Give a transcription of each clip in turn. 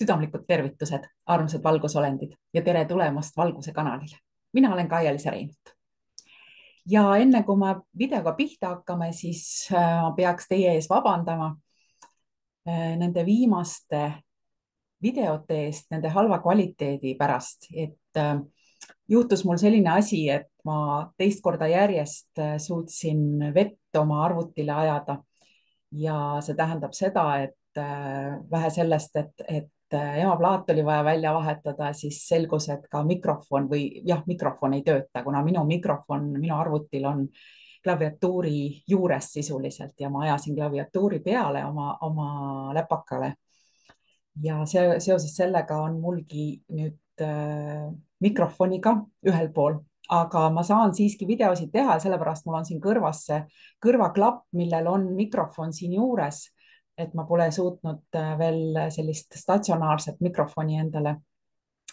Südamlikud tervitused, armsad valgusolendid ja tere tulemast Valguse kanalile. Mina olen Kaia-Liisa Reinut. Ja enne kui me videoga pihta hakkame, siis ma peaks teie ees vabandama nende viimaste videote eest, nende halva kvaliteedi pärast. Juhtus mul selline asi, et ma teist korda järjest suutsin vett oma arvutile ajada. Ja see tähendab seda, et vähe sellest, et emaplaat oli vaja välja vahetada, siis selgus, et ka mikrofon mikrofon ei tööta, kuna minu mikrofon minu arvutil on klaviatuuri juures sisuliselt ja ma ajasin klaviatuuri peale oma läpakale. Ja seoses sellega on mulgi nüüd mikrofoniga ühel pool, aga ma saan siiski videosid teha, sellepärast mul on siin kõrvas see kõrvaklapp, millel on mikrofon siin juures, et ma pole suutnud veel sellist statsionaarset mikrofoni endale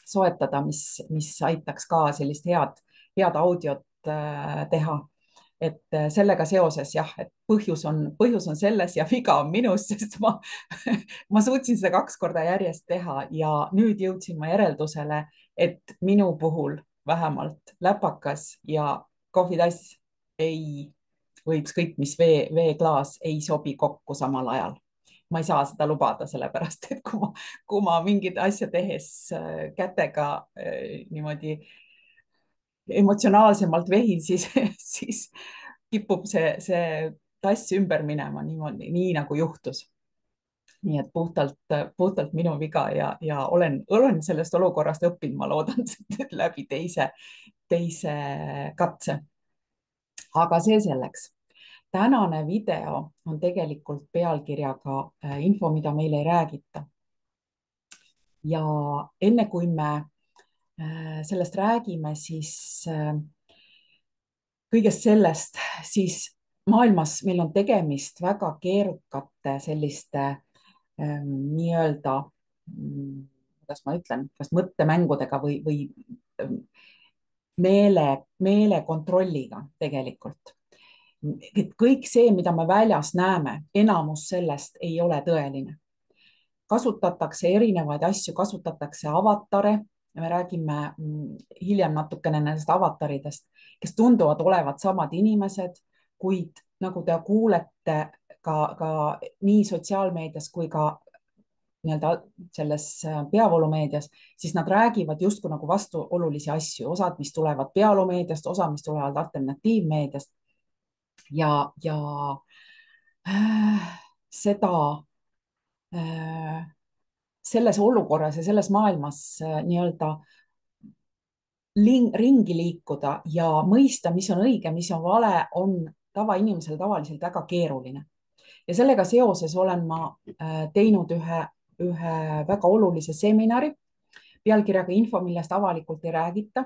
soetada, mis aitaks ka sellist head audiot teha. Et sellega seoses jah, et põhjus on selles ja viga on minus, sest ma suutsin seda 2 korda järjest teha ja nüüd jõudsin ma järeldusele, et minu puhul vähemalt läpakas ja kohvitass või ükskõik mis veeklaas ei sobi kokku samal ajal. Ma ei saa seda lubada, sellepärast et kui ma mingit asja tehes kätega niimoodi emotsionaalsemalt vehin, siis kipub see tass ümber minema niimoodi, nii nagu juhtus. Nii et puhtalt minu viga ja olen sellest olukorrast õppinud, ma loodan läbi teise katse. Aga see selleks. Tänane video on tegelikult pealkirjaga info, mida meile ei räägita. Ja enne kui me sellest räägime, siis kõigest sellest, siis maailmas meil on tegemist väga keerukate selliste nii-öelda, kuidas ma ütlen, kas mõttemängudega või meelekontrolliga tegelikult. Et kõik see, mida me väljas näeme, enamus sellest ei ole tõeline. Kasutatakse erinevaid asju, kasutatakse avatare. Me räägime hiljem natukene nendest avataridest, kes tunduvad olevat samad inimesed, kuid nagu te kuulete ka nii sotsiaalmeedias kui ka nii-öelda selles peavoolumeedias, siis nad räägivad justkui nagu vastuolulisi asju, osad, mis tulevad peavoolumeediast, osad, mis tulevad alternatiivmeediast. Ja seda selles olukorras ja selles maailmas nii-öelda ringi liikuda ja mõista, mis on õige, mis on vale, on tavainimesel tavaliselt väga keeruline. Ja sellega seoses olen ma teinud ühe väga olulise seminari pealkirjaga info, millest avalikult ei räägita,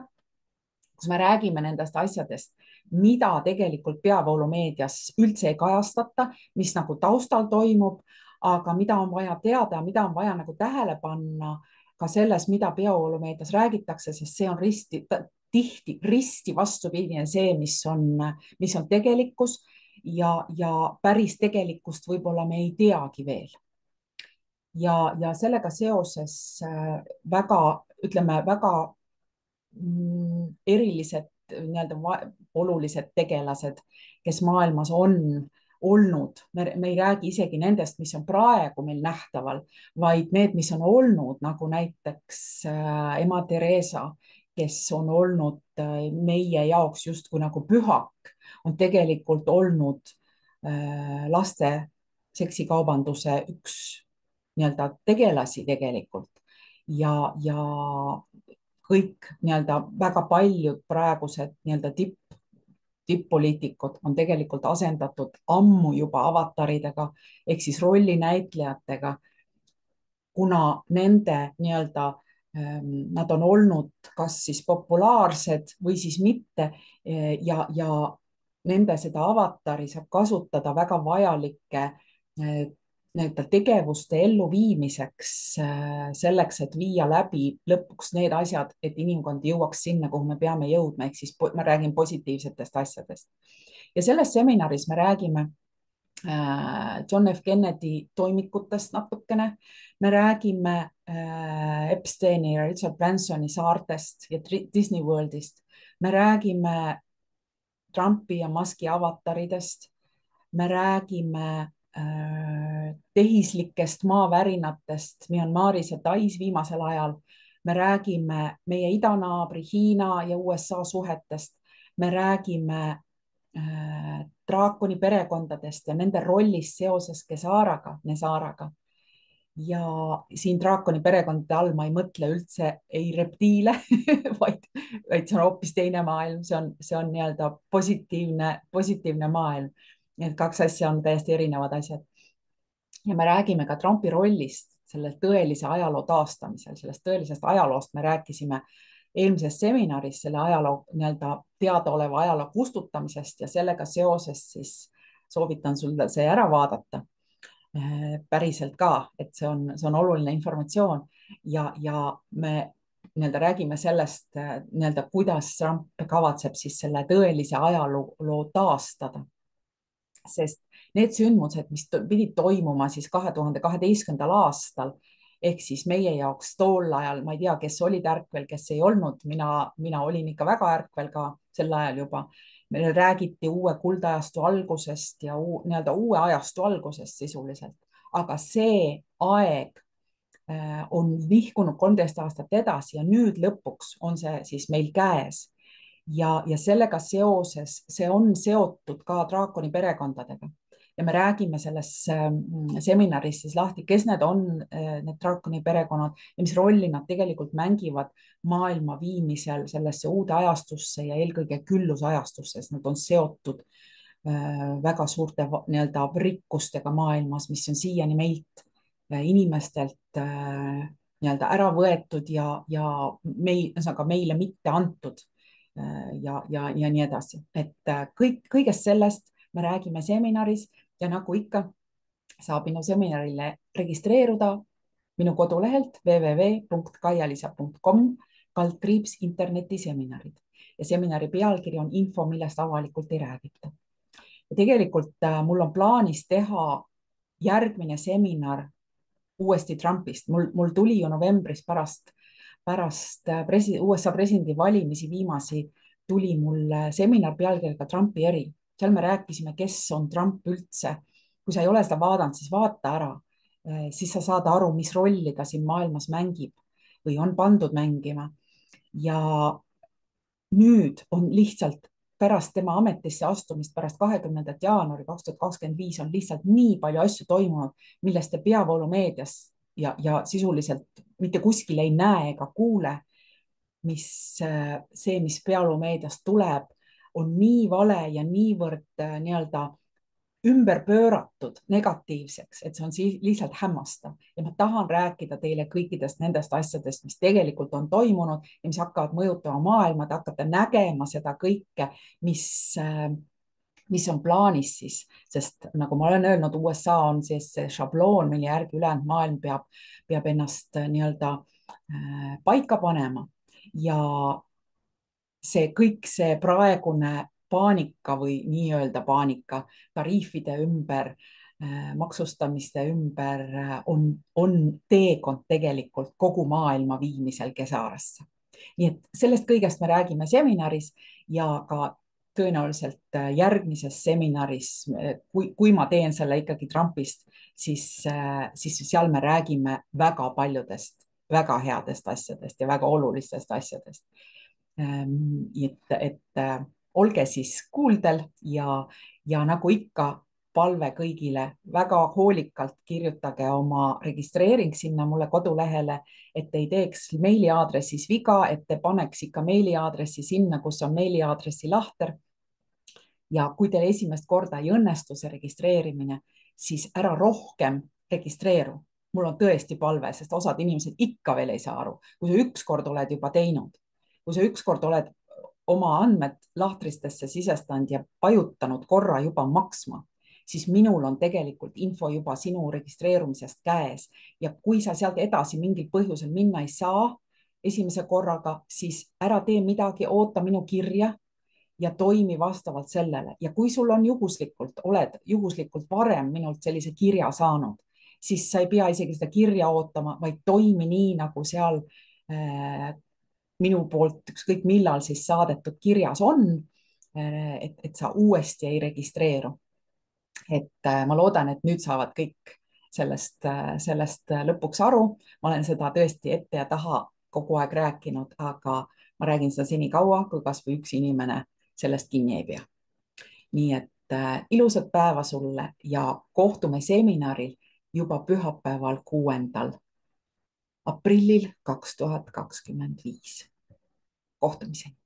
kus me räägime nendest asjadest, mida tegelikult peavoolumeedias üldse ei kajastata, mis nagu taustal toimub, aga mida on vaja teada, mida on vaja nagu tähele panna ka selles, mida peavoolumeedias räägitakse, sest see on tihti risti vastupidine see, mis on tegelikkus ja päris tegelikkust võib-olla me ei teagi veel. Ja sellega seoses väga erilised nii-öelda olulised tegelased, kes maailmas on olnud, me ei räägi isegi nendest, mis on praegu meil nähtaval, vaid need, mis on olnud, nagu näiteks ema Theresa, kes on olnud meie jaoks justkui nagu pühak, on tegelikult olnud laste seksikaubanduse üks nii-öelda tegelasi tegelikult ja kõik nii-öelda väga paljud praegused nii-öelda tipp-poliitikud on tegelikult asendatud ammu juba avataridega ehk siis rollinäitlejatega, kuna nende nii-öelda nad on olnud kas siis populaarsed või siis mitte ja nende seda avatari saab kasutada väga vajalike tegevuste elluviimiseks, selleks, et viia läbi lõpuks need asjad, et inimkond jõuaks sinna, kuhu me peame jõudma, ehk siis ma räägin positiivsetest asjadest. Ja selles seminaris me räägime John F. Kennedy toimikutest natukene, me räägime Epsteini ja Richard Bransoni saartest ja Disney Worldist. me räägime Trumpi ja Muski avataridest. me räägime tehislikest maavärinatest Myanmaris ja Tais viimasel ajal. me räägime meie idanaabri Hiina ja USA suhetest. me räägime draakoni perekondadest ja nende rollist seoses Nesaraga. Ja siin draakoni perekondade all ma ei mõtle üldse ei reptiile vaid see on hoopis teine maailm, see on nii-öelda positiivne maailm. Need kaks asja on täiesti erinevad asjad. Ja me räägime ka Trumpi rollist selle tõelise ajaloo taastamisel, sellest tõelisest ajaloost me rääkisime eelmises seminaris, selle ajaloo nii-öelda teadaoleva ajaloo kustutamisest ja sellega seoses siis soovitan sul see ära vaadata päriselt ka, et see on oluline informatsioon ja me nii-öelda räägime sellest nii-öelda, kuidas Trump kavatseb siis selle tõelise ajaloo taastada. Sest need sündmused, mis pidid toimuma siis 2012. aastal, ehk siis meie jaoks tol ajal, ma ei tea, kes olid ärkvel, kes ei olnud, mina olin ikka väga ärkvel ka sel ajal juba. Meil räägiti uue kuldajastu algusest ja nii-öelda uue ajastu algusest sisuliselt, aga see aeg on nihkunud 13 aastat edasi ja nüüd lõpuks on see siis meil käes. Ja sellega seoses see on seotud ka draakoni perekondadega. Ja me räägime selles seminaris siis lahti, kes need on, need draakoni perekonnad ja mis rolli nad tegelikult mängivad maailma viimisel sellesse uude ajastusse ja eelkõige küllusajastusse, sest nad on seotud väga suurte nii-öelda rikkustega maailmas, mis on siiani meilt inimestelt nii-öelda ära võetud ja meile mitte antud ja nii edasi. Et kõigest sellest me räägime seminaris ja nagu ikka saab minu seminarile registreeruda minu kodulehelt www.kaialisa.com/internetiseminarid ja seminari pealkiri on info, millest avalikult ei räägita. Ja tegelikult mul on plaanis teha järgmine seminar uuesti Trumpist. Mul tuli ju novembris pärast USA presidendivalimisi viimasi tuli mul seminar pealkirjaga Trumpi eri. Seal me rääkisime, kes on Trump üldse. Kui sa ei ole seda vaadanud, siis vaata ära. Siis sa saad aru, mis rolli ta siin maailmas mängib või on pandud mängima. Ja nüüd on lihtsalt pärast tema ametisse astumist, pärast 20. jaanuari 2025 on lihtsalt nii palju asju toimunud, millest te peavoolumeedias ja sisuliselt mitte kuskil ei näe ega kuule, mis peavoolumeediast tuleb, on nii vale ja niivõrd nii-öelda ümber pööratud negatiivseks, et see on lihtsalt hämmastav. Ja ma tahan rääkida teile kõikidest nendest asjadest, mis tegelikult on toimunud ja mis hakkavad mõjutama maailma, te hakkate nägema seda kõike, mis on plaanis siis, sest nagu ma olen öelnud, USA on siis see šabloon, mille järgi ülejäänud maailm peab ennast nii-öelda paika panema ja kõik see praegune paanika või nii-öelda paanika tariifide ümber, maksustamiste ümber on teekond tegelikult kogu maailma viimisel kesarasse. Nii et sellest kõigest me räägime seminaris ja ka tõenäoliselt järgmises seminaris, kui ma teen selle ikkagi Trumpist, siis seal me räägime väga paljudest väga headest asjadest ja väga olulistest asjadest. Et olge siis kuuldel ja nagu ikka palve kõigile, väga hoolikalt kirjutage oma registreering sinna mulle kodulehele, et ei teeks meiliaadressis viga, et te paneks ikka meiliaadressi sinna, kus on meiliaadressi lahter. Ja kui teil esimest korda ei õnnestu see registreerimine, siis ära rohkem registreeru. Mul on tõesti palve, sest osad inimesed ikka veel ei saa aru, kui sa ükskord oled juba teinud, kui sa ükskord oled oma andmed lahtristesse sisestanud ja pajutanud korra juba maksma, siis minul on tegelikult info juba sinu registreerumisest käes ja kui sa sealt edasi mingil põhjusel minna ei saa esimese korraga, siis ära tee midagi, oota minu kirja ja toimi vastavalt sellele. Ja kui sul on oled juhuslikult varem minult sellise kirja saanud, siis sa ei pea isegi seda kirja ootama, vaid toimi nii, nagu seal äh, minu poolt ükskõik millal siis saadetud kirjas on. Et sa uuesti ei registreeru. Et ma loodan, et nüüd saavad kõik sellest lõpuks aru. Ma olen seda tõesti ette ja taha kogu aeg rääkinud, aga ma räägin seda senikaua, kui kasvõi üks inimene sellest kinni ei pea. nii et ilusat päeva sulle ja kohtume seminaril juba pühapäeval, 6. aprillil 2025. Kohtumiseni.